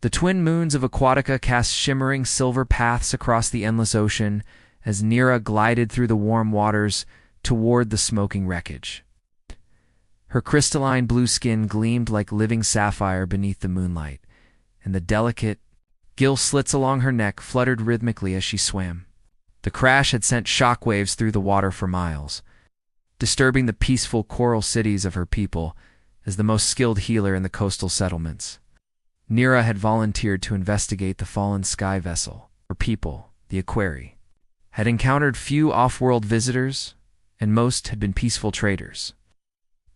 The twin moons of Aquatica cast shimmering silver paths across the endless ocean as Nira glided through the warm waters toward the smoking wreckage. Her crystalline blue skin gleamed like living sapphire beneath the moonlight, and the delicate gill slits along her neck fluttered rhythmically as she swam. The crash had sent shockwaves through the water for miles, disturbing the peaceful coral cities of her people as the most skilled healer in the coastal settlements. Nira had volunteered to investigate the fallen sky vessel. Her people, the Aquari, had encountered few off-world visitors, and most had been peaceful traders.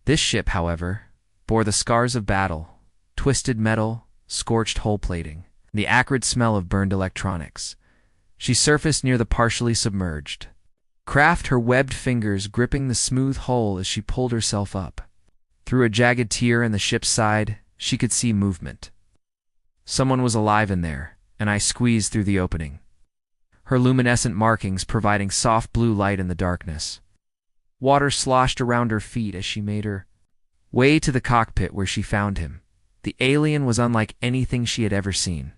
This ship, however, bore the scars of battle, twisted metal, scorched hull plating, and the acrid smell of burned electronics. She surfaced near the partially submerged craft, her webbed fingers gripping the smooth hull as she pulled herself up. Through a jagged tear in the ship's side, she could see movement. Someone was alive in there, and I squeezed through the opening, her luminescent markings providing soft blue light in the darkness. Water sloshed around her feet as she made her way to the cockpit where she found him. The alien was unlike anything she had ever seen.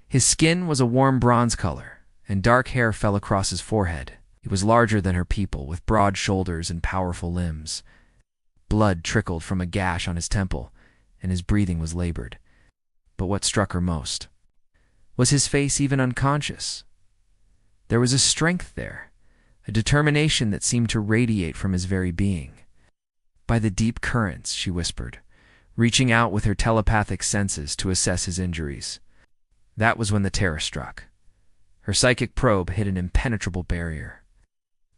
His skin was a warm bronze color, and dark hair fell across his forehead. He was larger than her people, with broad shoulders and powerful limbs. Blood trickled from a gash on his temple, and his breathing was labored. But what struck her most was his face, even unconscious. There was a strength there, a determination that seemed to radiate from his very being. "By the deep currents," she whispered, reaching out with her telepathic senses to assess his injuries. That was when the terror struck. Her psychic probe hit an impenetrable barrier.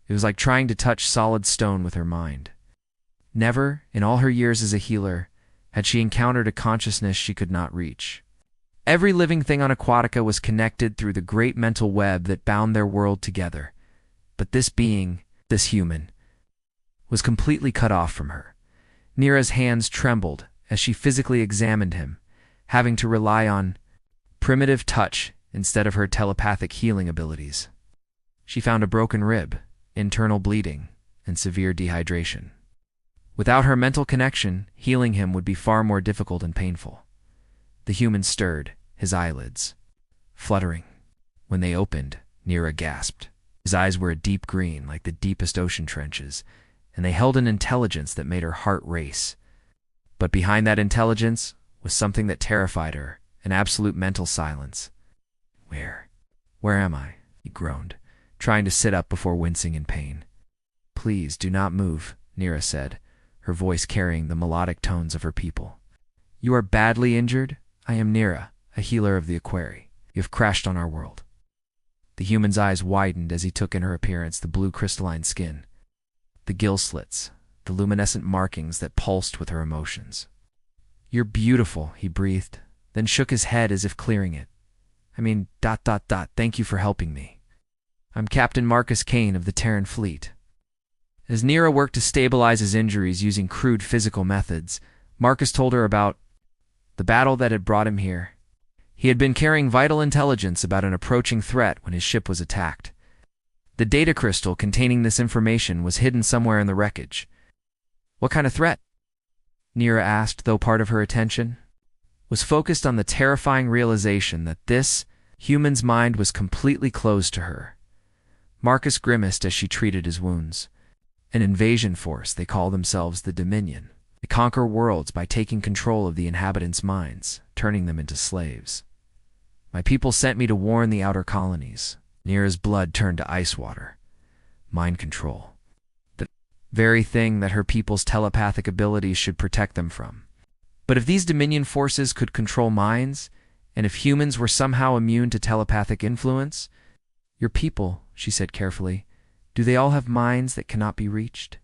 It was like trying to touch solid stone with her mind. Never, in all her years as a healer, had she encountered a consciousness she could not reach. Every living thing on Aquatica was connected through the great mental web that bound their world together. But this being, this human, was completely cut off from her. Nira's hands trembled as she physically examined him, having to rely on primitive touch instead of her telepathic healing abilities. She found a broken rib, internal bleeding, and severe dehydration. Without her mental connection, healing him would be far more difficult and painful. The human stirred, his eyelids fluttering. When they opened, Nira gasped. His eyes were a deep green, like the deepest ocean trenches, and they held an intelligence that made her heart race. But behind that intelligence was something that terrified her, an absolute mental silence. Where am I?" he groaned, trying to sit up before wincing in pain. "Please do not move," Nira said, her voice carrying the melodic tones of her people. "You are badly injured? I am Nira, a healer of the Aquari. You have crashed on our world." The human's eyes widened as he took in her appearance, the blue crystalline skin, the gill slits, the luminescent markings that pulsed with her emotions. "You're beautiful," he breathed, then shook his head as if clearing it. Thank you for helping me. I'm Captain Marcus Kane of the Terran Fleet." As Nira worked to stabilize his injuries using crude physical methods, Marcus told her about the battle that had brought him here. He had been carrying vital intelligence about an approaching threat when his ship was attacked. The data crystal containing this information was hidden somewhere in the wreckage. "What kind of threat?" Nira asked, though part of her attention was focused on the terrifying realization that this human's mind was completely closed to her. Marcus grimaced as she treated his wounds. "An invasion force. They call themselves the Dominion. They conquer worlds by taking control of the inhabitants' minds, turning them into slaves. My people sent me to warn the outer colonies." Nira's blood turned to ice water. Mind control. The very thing that her people's telepathic abilities should protect them from. But if these Dominion forces could control minds, and if humans were somehow immune to telepathic influence— "Your people," she said carefully, "do they all have minds that cannot be reached?"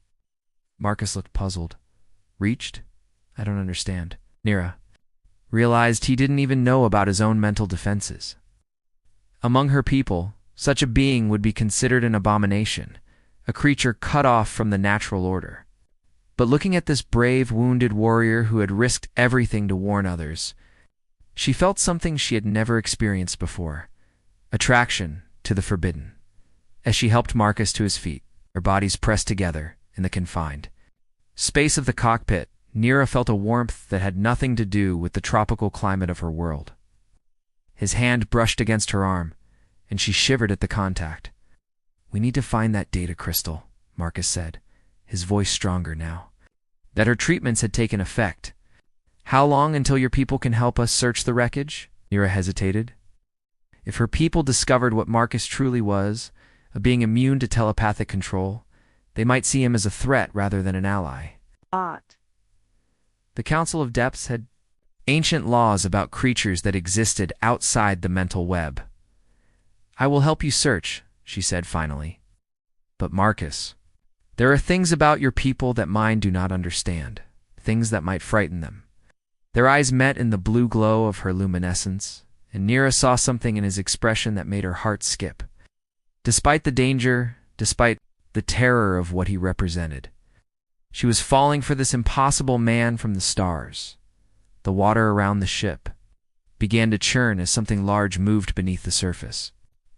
Marcus looked puzzled. "Reached? I don't understand." Nira realized he didn't even know about his own mental defenses. Among her people, such a being would be considered an abomination, a creature cut off from the natural order. But looking at this brave, wounded warrior who had risked everything to warn others, she felt something she had never experienced before: attraction to the forbidden. As she helped Marcus to his feet, their bodies pressed together in the confined space of the cockpit, Nira felt a warmth that had nothing to do with the tropical climate of her world. His hand brushed against her arm, and she shivered at the contact. "We need to find that data crystal," Marcus said, his voice stronger now. That her treatments had taken effect. "How long until your people can help us search the wreckage?" Nira hesitated. If her people discovered what Marcus truly was, a being immune to telepathic control, they might see him as a threat rather than an ally. The Council of Depths had ancient laws about creatures that existed outside the mental web. "I will help you search," she said finally. "But Marcus, there are things about your people that mine do not understand, things that might frighten them." Their eyes met in the blue glow of her luminescence, and Nira saw something in his expression that made her heart skip. Despite the danger, despite the terror of what he represented, she was falling for this impossible man from the stars. The water around the ship began to churn as something large moved beneath the surface.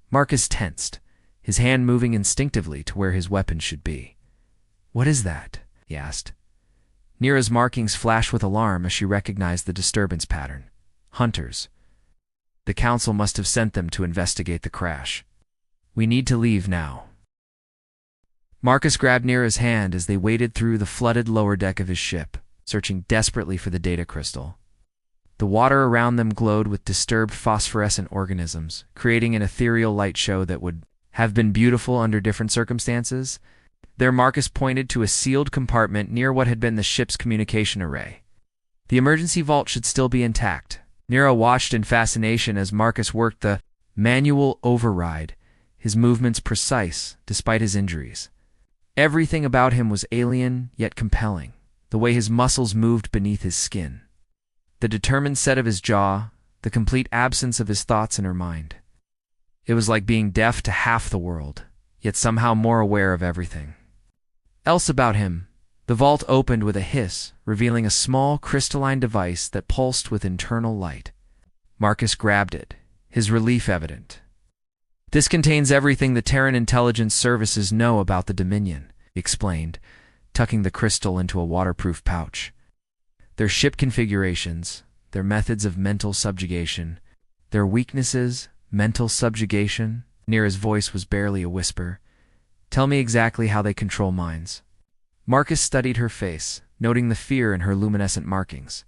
Marcus tensed, his hand moving instinctively to where his weapon should be. "What is that?" he asked. Nira's markings flashed with alarm as she recognized the disturbance pattern. Hunters. The council must have sent them to investigate the crash. "We need to leave now." Marcus grabbed Nira's hand as they waded through the flooded lower deck of his ship, searching desperately for the data crystal. The water around them glowed with disturbed phosphorescent organisms, creating an ethereal light show that would have been beautiful under different circumstances. There Marcus pointed to a sealed compartment near what had been the ship's communication array. The emergency vault should still be intact. Nira watched in fascination as Marcus worked the manual override, his movements precise despite his injuries. Everything about him was alien yet compelling, the way his muscles moved beneath his skin. The determined set of his jaw, the complete absence of his thoughts in her mind. It was like being deaf to half the world, yet somehow more aware of everything else about him. The vault opened with a hiss, revealing a small crystalline device that pulsed with internal light. Marcus grabbed it, his relief evident. "This contains everything the Terran intelligence services know about the Dominion," he explained, tucking the crystal into a waterproof pouch. "Their ship configurations, their methods of mental subjugation, their weaknesses, mental subjugation." Nira's voice was barely a whisper. "Tell me exactly how they control minds." Marcus studied her face, noting the fear in her luminescent markings.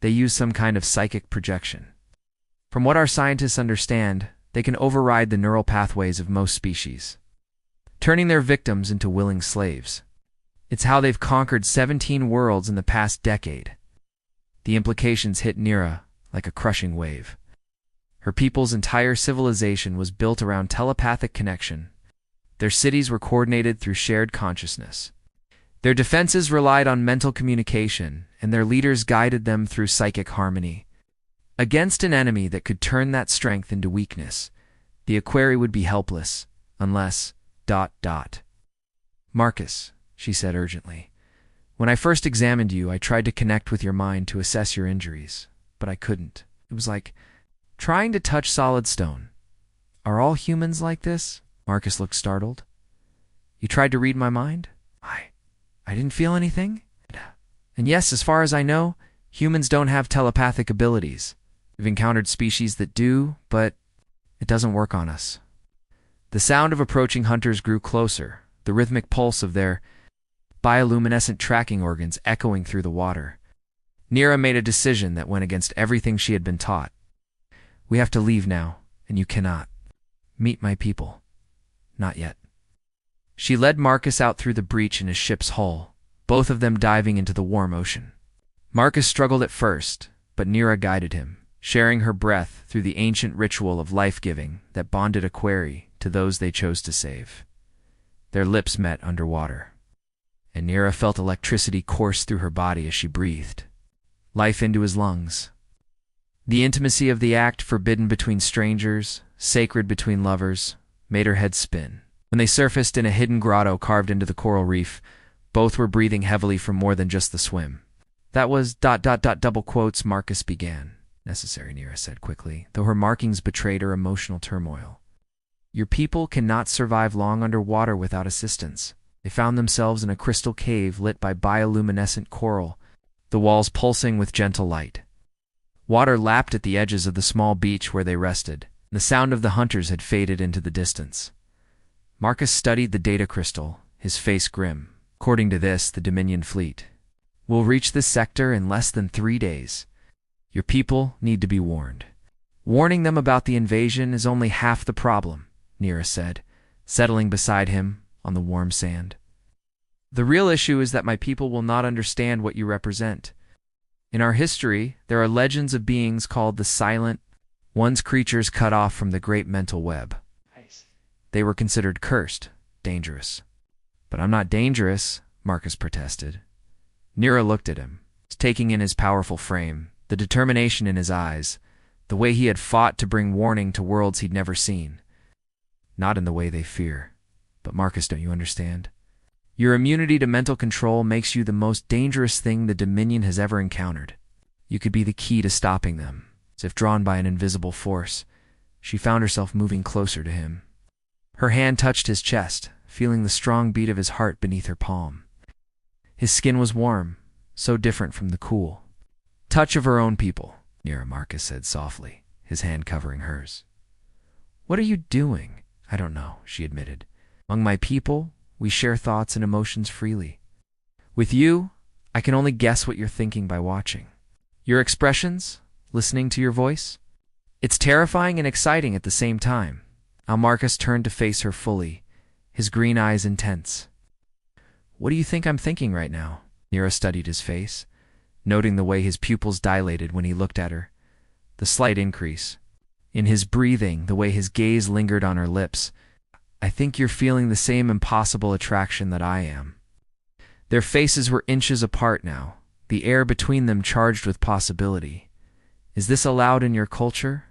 "They use some kind of psychic projection. From what our scientists understand, they can override the neural pathways of most species, turning their victims into willing slaves. It's how they've conquered 17 worlds in the past decade." The implications hit Nira like a crushing wave. Her people's entire civilization was built around telepathic connection. Their cities were coordinated through shared consciousness. Their defenses relied on mental communication, and their leaders guided them through psychic harmony. Against an enemy that could turn that strength into weakness, the Equerry would be helpless, unless... "Marcus," she said urgently, "when I first examined you, I tried to connect with your mind to assess your injuries, but I couldn't. It was like trying to touch solid stone. Are all humans like this?" Marcus looked startled. "You tried to read my mind?" I didn't feel anything. And yes, as far as I know, humans don't have telepathic abilities. We've encountered species that do, but it doesn't work on us." The sound of approaching hunters grew closer, the rhythmic pulse of their bioluminescent tracking organs echoing through the water. Nira made a decision that went against everything she had been taught. "We have to leave now, and you cannot meet my people. Not yet." She led Marcus out through the breach in his ship's hull, both of them diving into the warm ocean. Marcus struggled at first, but Nira guided him, sharing her breath through the ancient ritual of life-giving that bonded Equerry to those they chose to save. Their lips met underwater, and Nira felt electricity course through her body as she breathed life into his lungs. The intimacy of the act, forbidden between strangers, sacred between lovers, made her head spin. When they surfaced in a hidden grotto carved into the coral reef, both were breathing heavily from more than just the swim. "That was ... double quotes," Marcus began. "Necessary," Nira said quickly, though her markings betrayed her emotional turmoil. "Your people cannot survive long underwater without assistance." They found themselves in a crystal cave lit by bioluminescent coral, the walls pulsing with gentle light. Water lapped at the edges of the small beach where they rested. The sound of the hunters had faded into the distance. Marcus studied the data crystal, his face grim. According to this, the Dominion fleet will reach this sector in less than 3 days. Your people need to be warned. Warning them about the invasion is only half the problem, Nira said, settling beside him on the warm sand. The real issue is that my people will not understand what you represent. In our history, there are legends of beings called the Silent Ones, creatures cut off from the great mental web. They were considered cursed, dangerous. But I'm not dangerous, Marcus protested. Nira looked at him, taking in his powerful frame, the determination in his eyes, the way he had fought to bring warning to worlds he'd never seen. Not in the way they fear. But Marcus, don't you understand? Your immunity to mental control makes you the most dangerous thing the Dominion has ever encountered. You could be the key to stopping them. As if drawn by an invisible force, she found herself moving closer to him. Her hand touched his chest, feeling the strong beat of his heart beneath her palm. His skin was warm, so different from the cool touch of her own people, Nira, Marcus said softly, his hand covering hers. What are you doing? I don't know, she admitted. Among my people, we share thoughts and emotions freely. With you, I can only guess what you're thinking by watching. Your expressions, listening to your voice. It's terrifying and exciting at the same time. Now Marcus turned to face her fully, his green eyes intense. What do you think I'm thinking right now? Nira studied his face, noting the way his pupils dilated when he looked at her. The slight increase in his breathing, the way his gaze lingered on her lips. I think you're feeling the same impossible attraction that I am. Their faces were inches apart now, the air between them charged with possibility. Is this allowed in your culture?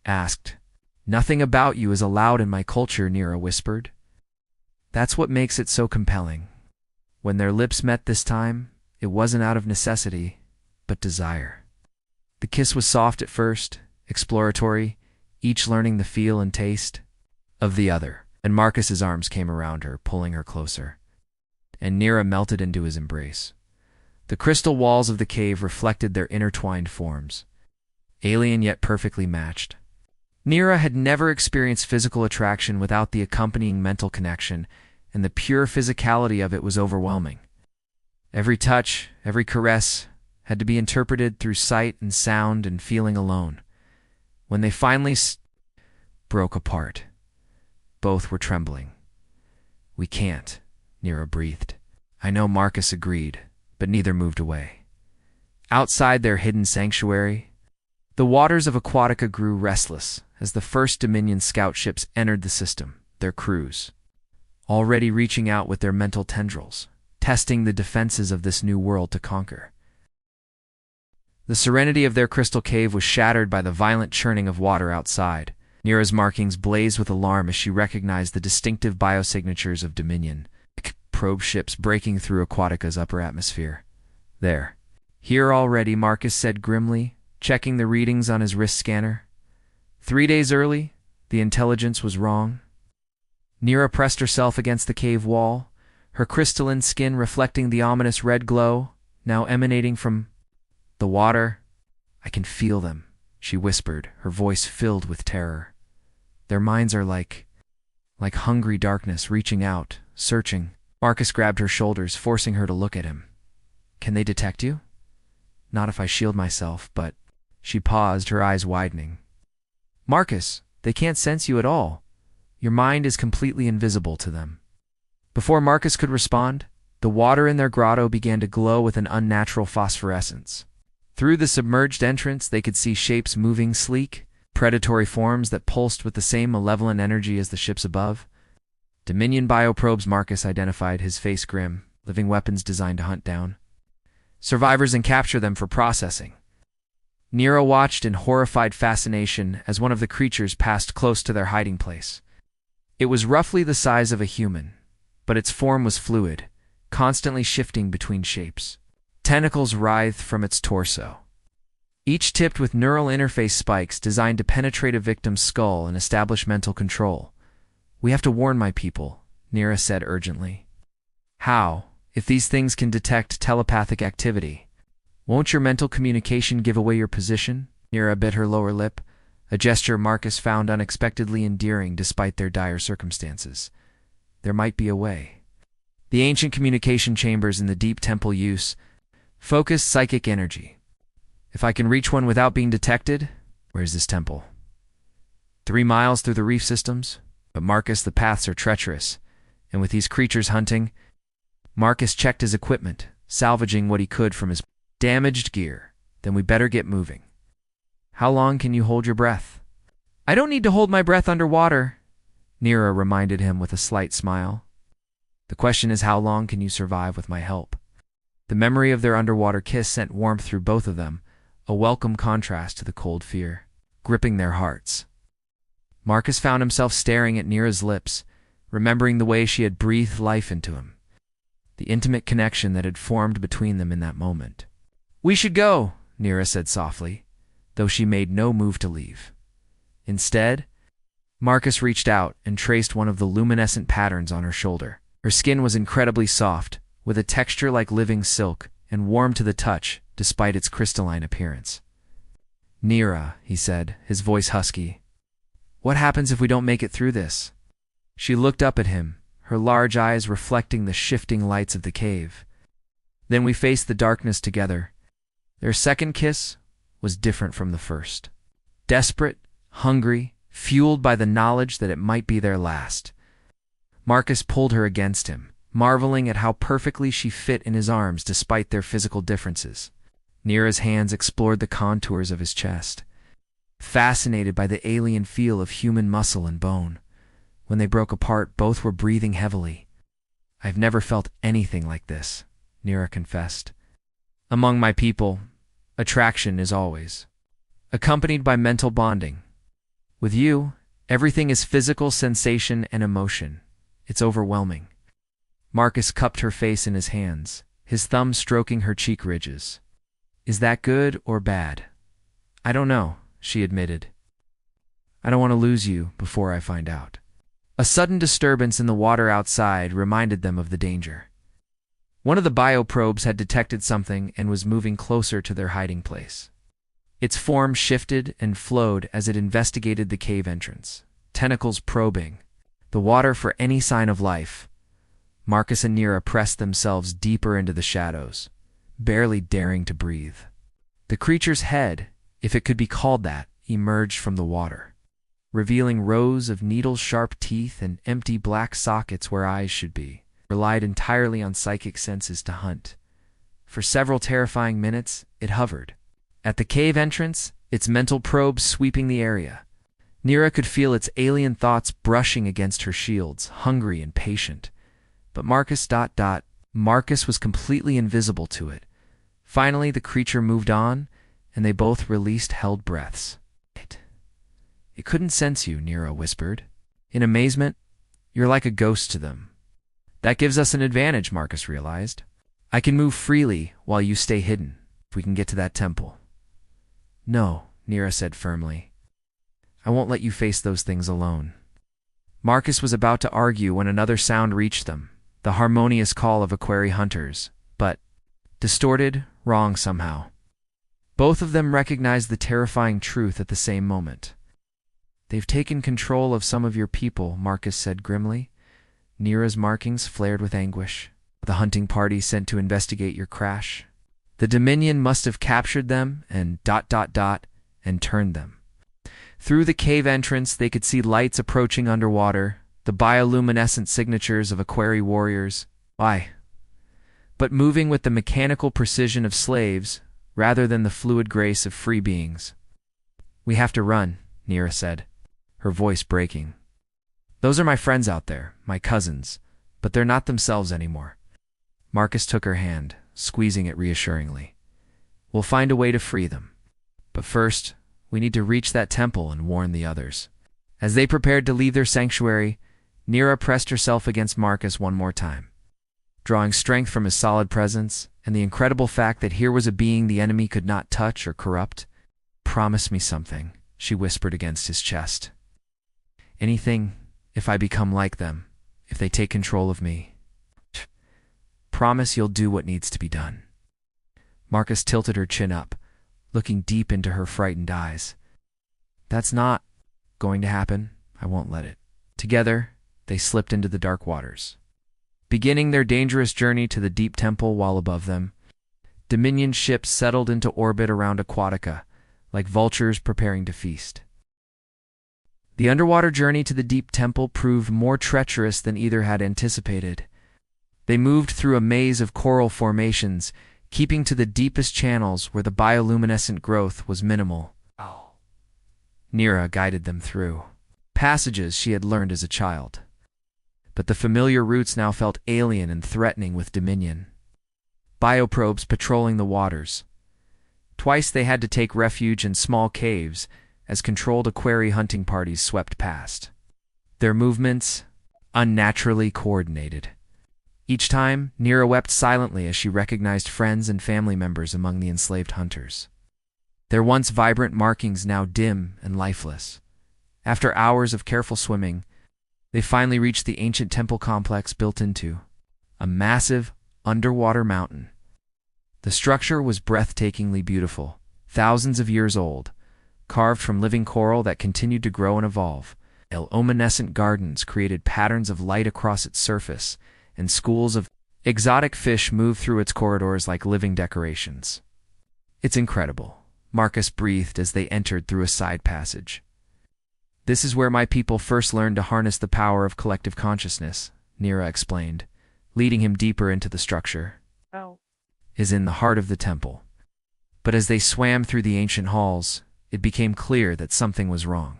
Asked. Nothing about you is allowed in my culture, Nira whispered. That's what makes it so compelling. When their lips met this time, it wasn't out of necessity, but desire. The kiss was soft at first, exploratory, each learning the feel and taste of the other, and Marcus's arms came around her, pulling her closer. And Nira melted into his embrace. The crystal walls of the cave reflected their intertwined forms, alien yet perfectly matched. Nira had never experienced physical attraction without the accompanying mental connection, and the pure physicality of it was overwhelming. Every touch, every caress, had to be interpreted through sight and sound and feeling alone. When they finally broke apart, both were trembling. We can't, Nira breathed. I know, Marcus agreed, but neither moved away. Outside their hidden sanctuary, the waters of Aquatica grew restless as the first Dominion scout ships entered the system, their crews, already reaching out with their mental tendrils, testing the defenses of this new world to conquer. The serenity of their crystal cave was shattered by the violent churning of water outside. Nira's markings blazed with alarm as she recognized the distinctive biosignatures of Dominion probe ships breaking through Aquatica's upper atmosphere. There. Here already, Marcus said grimly, checking the readings on his wrist scanner. 3 days early, the intelligence was wrong. Nira pressed herself against the cave wall, her crystalline skin reflecting the ominous red glow, now emanating from the water. I can feel them, she whispered, her voice filled with terror. Their minds are like hungry darkness, reaching out, searching. Marcus grabbed her shoulders, forcing her to look at him. Can they detect you? Not if I shield myself, but... She paused, her eyes widening. Marcus, they can't sense you at all. Your mind is completely invisible to them. Before Marcus could respond, the water in their grotto began to glow with an unnatural phosphorescence. Through the submerged entrance, they could see shapes moving, sleek, predatory forms that pulsed with the same malevolent energy as the ships above. Dominion bioprobes, Marcus identified, his face grim, living weapons designed to hunt down survivors and capture them for processing. Nira watched in horrified fascination as one of the creatures passed close to their hiding place. It was roughly the size of a human, but its form was fluid, constantly shifting between shapes. Tentacles writhed from its torso, each tipped with neural interface spikes designed to penetrate a victim's skull and establish mental control. We have to warn my people, Nira said urgently. How, if these things can detect telepathic activity? Won't your mental communication give away your position? Nira bit her lower lip, a gesture Marcus found unexpectedly endearing despite their dire circumstances. There might be a way. The ancient communication chambers in the deep temple use focused psychic energy. If I can reach one without being detected, where's this temple? 3 miles through the reef systems? But Marcus, the paths are treacherous, and with these creatures hunting, Marcus checked his equipment, salvaging what he could from his damaged gear. Then we better get moving. How long can you hold your breath? I don't need to hold my breath underwater, Nira reminded him with a slight smile. The question is, how long can you survive with my help? The memory of their underwater kiss sent warmth through both of them, a welcome contrast to the cold fear, gripping their hearts. Marcus found himself staring at Nira's lips, remembering the way she had breathed life into him, the intimate connection that had formed between them in that moment. We should go, Nira said softly, though she made no move to leave. Instead, Marcus reached out and traced one of the luminescent patterns on her shoulder. Her skin was incredibly soft, with a texture like living silk, and warm to the touch despite its crystalline appearance. Nira, he said, his voice husky. What happens if we don't make it through this? She looked up at him, her large eyes reflecting the shifting lights of the cave. Then we faced the darkness together. Their second kiss was different from the first. Desperate, hungry, fueled by the knowledge that it might be their last. Marcus pulled her against him, marveling at how perfectly she fit in his arms despite their physical differences. Nira's hands explored the contours of his chest, fascinated by the alien feel of human muscle and bone. When they broke apart, both were breathing heavily. I've never felt anything like this, Nira confessed. Among my people, attraction is always accompanied by mental bonding. With you, everything is physical sensation and emotion. It's overwhelming. Marcus cupped her face in his hands, his thumb stroking her cheek ridges. Is that good or bad? I don't know, she admitted. I don't want to lose you before I find out. A sudden disturbance in the water outside reminded them of the danger. One of the bioprobes had detected something and was moving closer to their hiding place. Its form shifted and flowed as it investigated the cave entrance, tentacles probing the water for any sign of life. Marcus and Nira pressed themselves deeper into the shadows, barely daring to breathe. The creature's head, if it could be called that, emerged from the water, revealing rows of needle-sharp teeth and empty black sockets where eyes should be. Relied entirely on psychic senses to hunt. For several terrifying minutes, it hovered. At the cave entrance, its mental probes sweeping the area. Nira could feel its alien thoughts brushing against her shields, hungry and patient. But Marcus was completely invisible to it. Finally, the creature moved on, and they both released held breaths. It couldn't sense you, Nira whispered. In amazement, you're like a ghost to them. That gives us an advantage, Marcus realized. I can move freely while you stay hidden, if we can get to that temple. No, Nira said firmly. I won't let you face those things alone. Marcus was about to argue when another sound reached them, the harmonious call of equerry hunters, but distorted, wrong somehow. Both of them recognized the terrifying truth at the same moment. They've taken control of some of your people, Marcus said grimly. Nira's markings flared with anguish. The hunting party sent to investigate your crash. The Dominion must have captured them and ... and turned them. Through the cave entrance, they could see lights approaching underwater, the bioluminescent signatures of equerry warriors. Why? But moving with the mechanical precision of slaves, rather than the fluid grace of free beings. We have to run, Nira said, her voice breaking. Those are my friends out there, my cousins, but they're not themselves anymore. Marcus took her hand, squeezing it reassuringly. We'll find a way to free them. But first, we need to reach that temple and warn the others. As they prepared to leave their sanctuary, Nira pressed herself against Marcus one more time, drawing strength from his solid presence and the incredible fact that here was a being the enemy could not touch or corrupt. Promise me something, she whispered against his chest. Anything, if I become like them, if they take control of me. Promise you'll do what needs to be done. Marcus tilted her chin up, looking deep into her frightened eyes. That's not going to happen. I won't let it. Together, they slipped into the dark waters, beginning their dangerous journey to the deep temple while above them. Dominion ships settled into orbit around Aquatica, like vultures preparing to feast. The underwater journey to the deep temple proved more treacherous than either had anticipated. They moved through a maze of coral formations, keeping to the deepest channels where the bioluminescent growth was minimal. Nira guided them through passages she had learned as a child. But the familiar routes now felt alien and threatening with Dominion bioprobes patrolling the waters. Twice they had to take refuge in small caves as controlled aquarii hunting parties swept past, their movements unnaturally coordinated. Each time, Nira wept silently as she recognized friends and family members among the enslaved hunters. Their once vibrant markings now dim and lifeless. After hours of careful swimming, they finally reached the ancient temple complex built into a massive underwater mountain. The structure was breathtakingly beautiful, thousands of years old, carved from living coral that continued to grow and evolve. Luminescent gardens created patterns of light across its surface, and schools of exotic fish moved through its corridors like living decorations. It's incredible, Marcus breathed as they entered through a side passage. This is where my people first learned to harness the power of collective consciousness, Nira explained, leading him deeper into the structure. Is in the heart of the temple. But as they swam through the ancient halls, it became clear that something was wrong.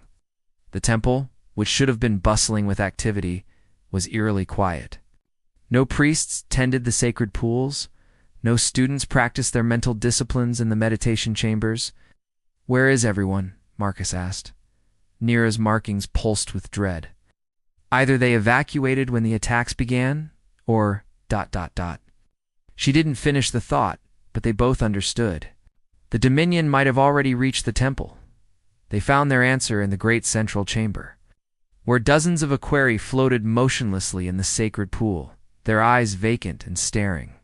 The temple, which should have been bustling with activity, was eerily quiet. No priests tended the sacred pools. No students practiced their mental disciplines in the meditation chambers. Where is everyone? Marcus asked. Nira's markings pulsed with dread. Either they evacuated when the attacks began, or ... She didn't finish the thought, but they both understood. The Dominion might have already reached the temple. They found their answer in the great central chamber, where dozens of aquarii floated motionlessly in the sacred pool, their eyes vacant and staring.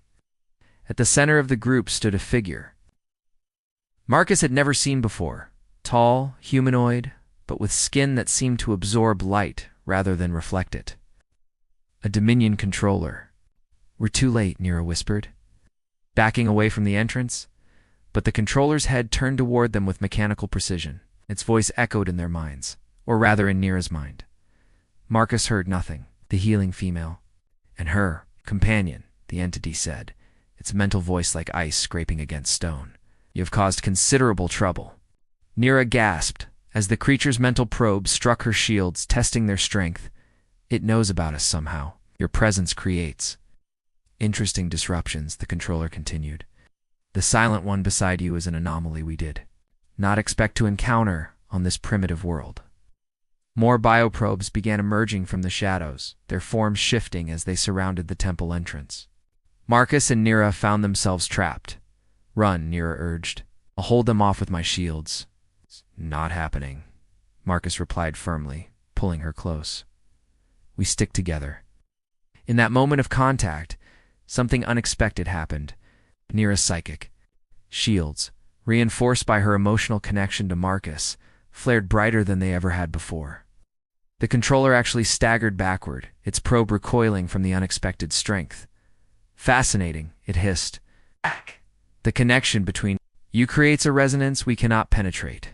At the center of the group stood a figure Marcus had never seen before, tall, humanoid, but with skin that seemed to absorb light rather than reflect it. A Dominion controller. We're too late, Nira whispered, backing away from the entrance, but the controller's head turned toward them with mechanical precision. Its voice echoed in their minds, or rather in Nira's mind. Marcus heard nothing. The healing female, and her companion, the entity said, its mental voice like ice scraping against stone. You have caused considerable trouble. Nira gasped as the creature's mental probes struck her shields, testing their strength. It knows about us somehow. Your presence creates interesting disruptions, the controller continued. The silent one beside you is an anomaly we did not expect to encounter on this primitive world. More bioprobes began emerging from the shadows, their forms shifting as they surrounded the temple entrance. Marcus and Nira found themselves trapped. Run, Nira urged. I'll hold them off with my shields. It's not happening, Marcus replied firmly, pulling her close. We stick together. In that moment of contact, something unexpected happened. Nira's psychic shields, reinforced by her emotional connection to Marcus, flared brighter than they ever had before. The controller actually staggered backward, its probe recoiling from the unexpected strength. Fascinating, it hissed. The connection between you creates a resonance we cannot penetrate.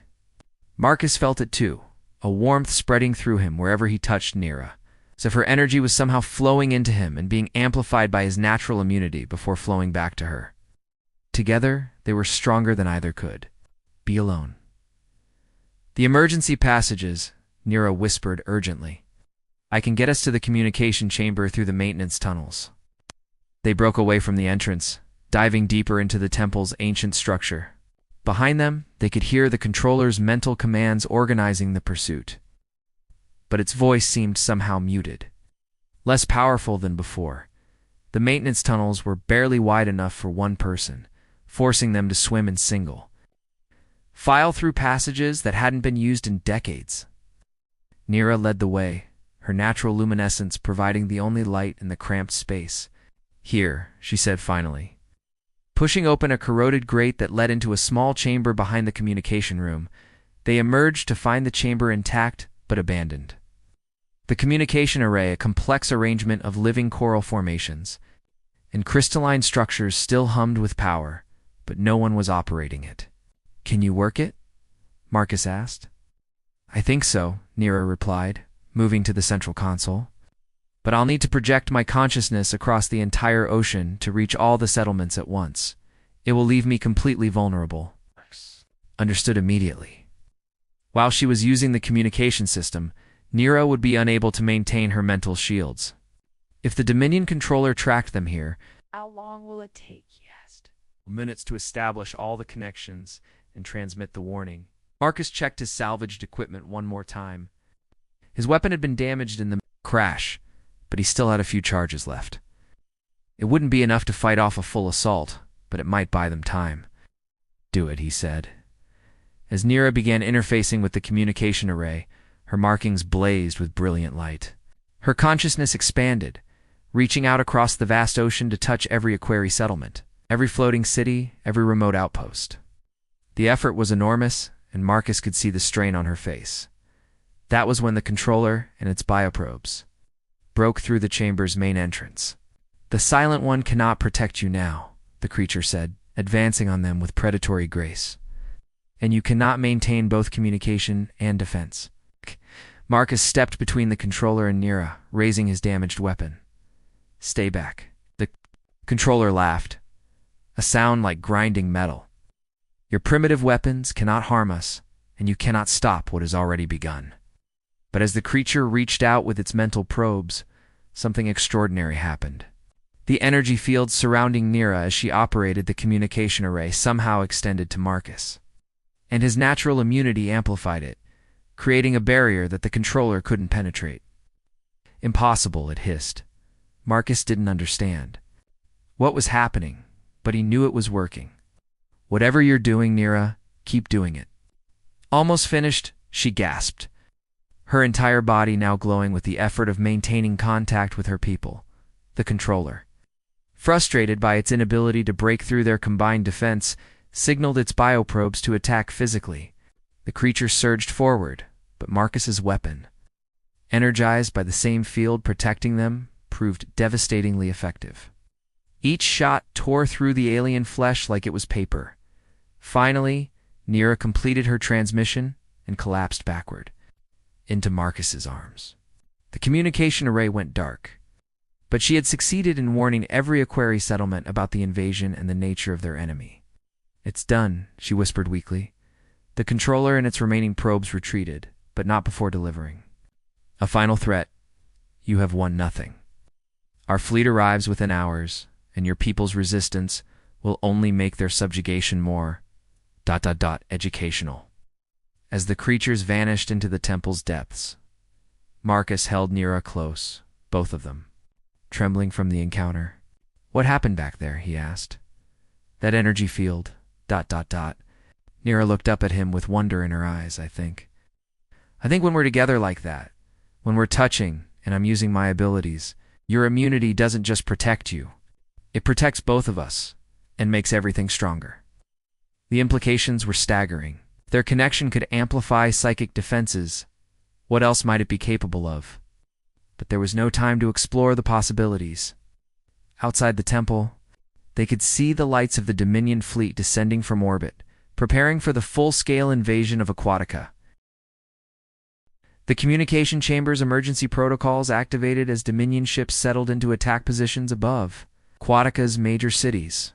Marcus felt it too, a warmth spreading through him wherever he touched Nira, as if her energy was somehow flowing into him and being amplified by his natural immunity before flowing back to her. Together, they were stronger than either could be alone. The emergency passages, Nira whispered urgently. I can get us to the communication chamber through the maintenance tunnels. They broke away from the entrance, diving deeper into the temple's ancient structure. Behind them, they could hear the controller's mental commands organizing the pursuit. But its voice seemed somehow muted, less powerful than before. The maintenance tunnels were barely wide enough for one person, forcing them to swim in single file through passages that hadn't been used in decades. Nira led the way, her natural luminescence providing the only light in the cramped space. Here, she said finally. Pushing open a corroded grate that led into a small chamber behind the communication room, they emerged to find the chamber intact but abandoned. The communication array, a complex arrangement of living coral formations and crystalline structures, still hummed with power, but no one was operating it. "Can you work it?" Marcus asked. "I think so," Nira replied, moving to the central console. "But I'll need to project my consciousness across the entire ocean to reach all the settlements at once. It will leave me completely vulnerable." Understood immediately. While she was using the communication system, Nira would be unable to maintain her mental shields. If the Dominion controller tracked them here, how long will it take, he asked. Minutes to establish all the connections and transmit the warning. Marcus checked his salvaged equipment one more time. His weapon had been damaged in the crash, but he still had a few charges left. It wouldn't be enough to fight off a full assault, but it might buy them time. "Do it," he said. As Nira began interfacing with the communication array, her markings blazed with brilliant light. Her consciousness expanded, reaching out across the vast ocean to touch every Aquari settlement, every floating city, every remote outpost. The effort was enormous, and Marcus could see the strain on her face. That was when the controller and its bioprobes broke through the chamber's main entrance. "The Silent One cannot protect you now," the creature said, advancing on them with predatory grace. "And you cannot maintain both communication and defense." Marcus stepped between the controller and Nira, raising his damaged weapon. "Stay back." The controller laughed, a sound like grinding metal. "Your primitive weapons cannot harm us, and you cannot stop what has already begun." But as the creature reached out with its mental probes, something extraordinary happened. The energy field surrounding Nira as she operated the communication array somehow extended to Marcus, and his natural immunity amplified it, creating a barrier that the controller couldn't penetrate. "Impossible," it hissed. Marcus didn't understand what was happening, but he knew it was working. "Whatever you're doing, Nira, keep doing it." "Almost finished," she gasped, her entire body now glowing with the effort of maintaining contact with her people, the controller. Frustrated by its inability to break through their combined defense, signaled its bioprobes to attack physically. The creature surged forward, but Marcus's weapon, energized by the same field protecting them, proved devastatingly effective. Each shot tore through the alien flesh like it was paper. Finally, Nira completed her transmission and collapsed backward into Marcus's arms. The communication array went dark, but she had succeeded in warning every Aquari settlement about the invasion and the nature of their enemy. "It's done," she whispered weakly. The controller and its remaining probes retreated, but not before delivering a final threat. "You have won nothing. Our fleet arrives within hours, and your people's resistance will only make their subjugation more ... educational." As the creatures vanished into the temple's depths, Marcus held Nira close, both of them, trembling from the encounter. "What happened back there?" he asked. "That energy field ... Nira looked up at him with wonder in her eyes. I think when we're together like that, when we're touching and I'm using my abilities, your immunity doesn't just protect you. It protects both of us and makes everything stronger." The implications were staggering. Their connection could amplify psychic defenses. What else might it be capable of? But there was no time to explore the possibilities. Outside the temple, they could see the lights of the Dominion fleet descending from orbit, preparing for the full-scale invasion of Aquatica. The communication chamber's emergency protocols activated as Dominion ships settled into attack positions above Aquatica's major cities.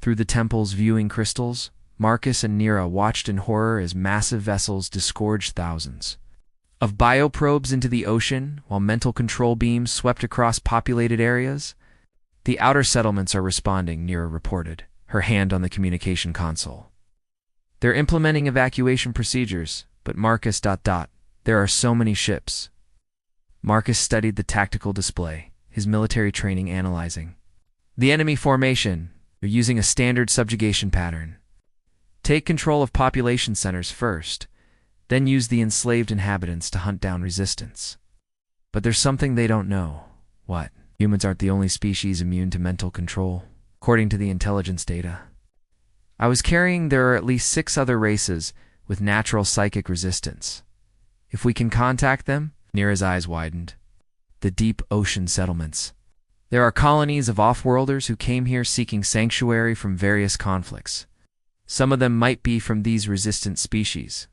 Through the temple's viewing crystals, Marcus and Nira watched in horror as massive vessels disgorged thousands of bioprobes into the ocean, while mental control beams swept across populated areas. "The outer settlements are responding," Nira reported, her hand on the communication console. "They're implementing evacuation procedures, but Marcus... there are so many ships." Marcus studied the tactical display, his military training analyzing. "The enemy formation, they're using a standard subjugation pattern. Take control of population centers first, then use the enslaved inhabitants to hunt down resistance. But there's something they don't know." "What?" "Humans aren't the only species immune to mental control." according to the intelligence data. I was carrying there are at least 6 other races with natural psychic resistance. If we can contact them, Nira's eyes widened. The deep ocean settlements. There are colonies of off-worlders who came here seeking sanctuary from various conflicts. Some of them might be from these resistant species.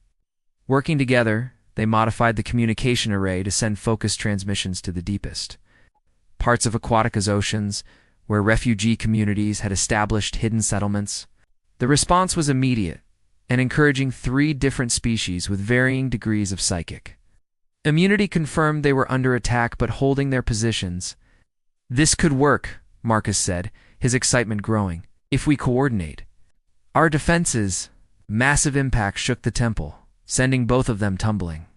Working together, they modified the communication array to send focused transmissions to the deepest parts of Aquatica's oceans, where refugee communities had established hidden settlements. The response was immediate and encouraging 3 different species with varying degrees of psychic immunity confirmed they were under attack but holding their positions. This could work, Marcus said, his excitement growing. If we coordinate our defenses. Massive impact shook the temple, sending both of them tumbling.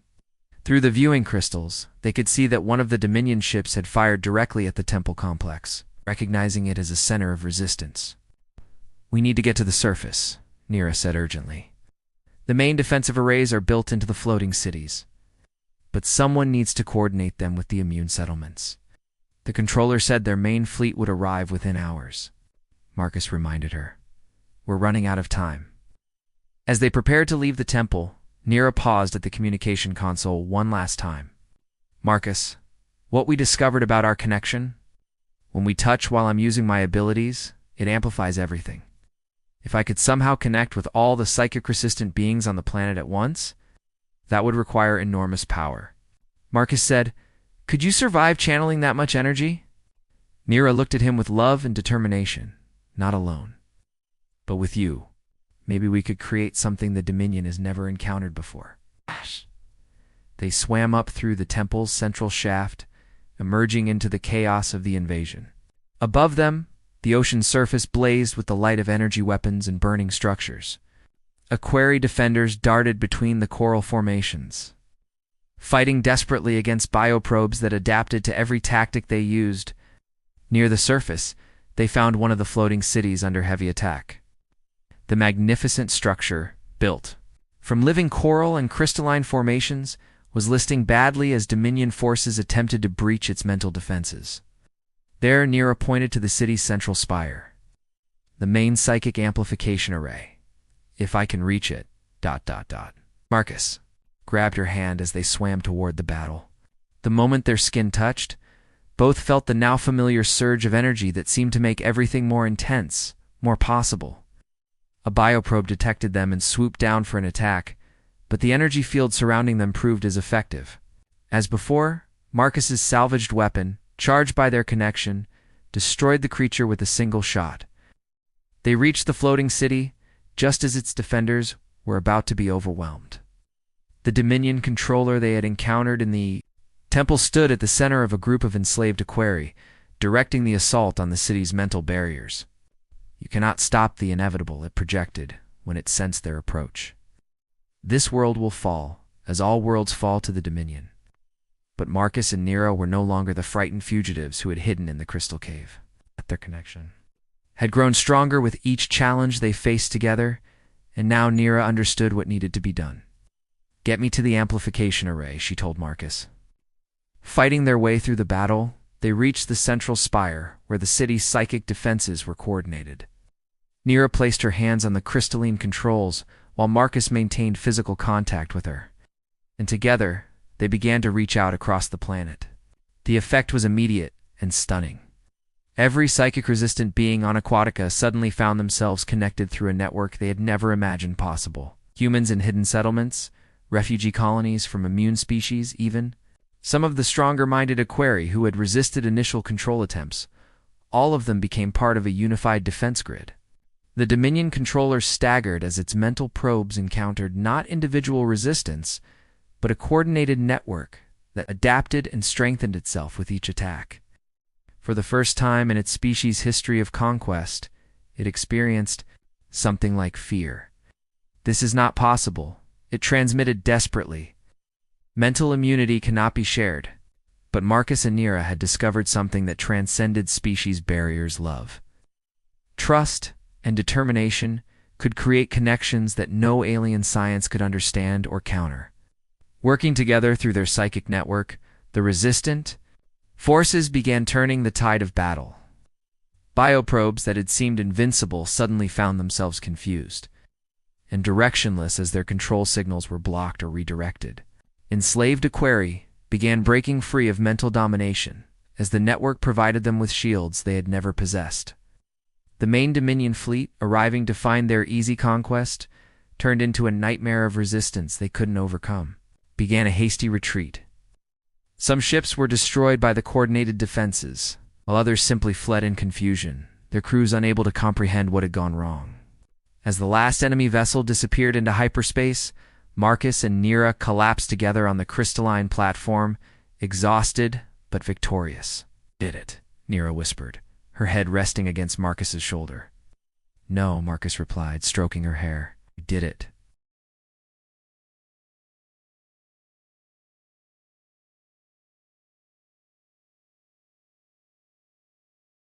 Through the viewing crystals, they could see that one of the Dominion ships had fired directly at the temple complex, recognizing it as a center of resistance. We need to get to the surface, Nira said urgently. The main defensive arrays are built into the floating cities, but someone needs to coordinate them with the immune settlements. The controller said their main fleet would arrive within hours. Marcus reminded her. We're running out of time. As they prepared to leave the temple, Nira paused at the communication console one last time. Marcus, what we discovered about our connection? When we touch while I'm using my abilities, it amplifies everything. If I could somehow connect with all the psychic-resistant beings on the planet at once, that would require enormous power. Marcus said, Could you survive channeling that much energy? Nira looked at him with love and determination. Not alone, but with you. Maybe we could create something the Dominion has never encountered before. They swam up through the temple's central shaft, emerging into the chaos of the invasion. Above them, the ocean's surface blazed with the light of energy weapons and burning structures. Aquarii defenders darted between the coral formations, fighting desperately against bioprobes that adapted to every tactic they used. Near the surface, they found one of the floating cities under heavy attack. The magnificent structure, built from living coral and crystalline formations, was listing badly as Dominion forces attempted to breach its mental defenses. There, Nira pointed to the city's central spire. The main psychic amplification array. If I can reach it, ... Marcus grabbed her hand as they swam toward the battle. The moment their skin touched, both felt the now familiar surge of energy that seemed to make everything more intense, more possible. A bioprobe detected them and swooped down for an attack, but the energy field surrounding them proved as effective. As before, Marcus's salvaged weapon, charged by their connection, destroyed the creature with a single shot. They reached the floating city just as its defenders were about to be overwhelmed. The Dominion controller they had encountered in the temple stood at the center of a group of enslaved Aquarii, directing the assault on the city's mental barriers. You cannot stop the inevitable, it projected, when it sensed their approach. This world will fall, as all worlds fall to the Dominion. But Marcus and Nira were no longer the frightened fugitives who had hidden in the crystal cave. Their connection had grown stronger with each challenge they faced together, and now Nira understood what needed to be done. Get me to the amplification array, she told Marcus. Fighting their way through the battle, they reached the central spire, where the city's psychic defenses were coordinated. Nira placed her hands on the crystalline controls, while Marcus maintained physical contact with her. And together, they began to reach out across the planet. The effect was immediate and stunning. Every psychic-resistant being on Aquatica suddenly found themselves connected through a network they had never imagined possible. Humans in hidden settlements, refugee colonies from immune species even, some of the stronger-minded Aquarii who had resisted initial control attempts, all of them became part of a unified defense grid. The Dominion controller staggered as its mental probes encountered not individual resistance, but a coordinated network that adapted and strengthened itself with each attack. For the first time in its species' history of conquest, it experienced something like fear. This is not possible, it transmitted desperately. Mental immunity cannot be shared, but Marcus and Nira had discovered something that transcended species barriers: love. Trust and determination could create connections that no alien science could understand or counter. Working together through their psychic network, the resistant forces began turning the tide of battle. Bioprobes that had seemed invincible suddenly found themselves confused and directionless as their control signals were blocked or redirected. Enslaved Aquarii began breaking free of mental domination as the network provided them with shields they had never possessed. The main Dominion fleet, arriving to find their easy conquest turned into a nightmare of resistance they couldn't overcome, began a hasty retreat. Some ships were destroyed by the coordinated defenses, while others simply fled in confusion, their crews unable to comprehend what had gone wrong. As the last enemy vessel disappeared into hyperspace, Marcus and Nera collapsed together on the crystalline platform, exhausted but victorious. "Did it," Nera whispered, her head resting against Marcus's shoulder. "No," Marcus replied, stroking her hair. "You did it.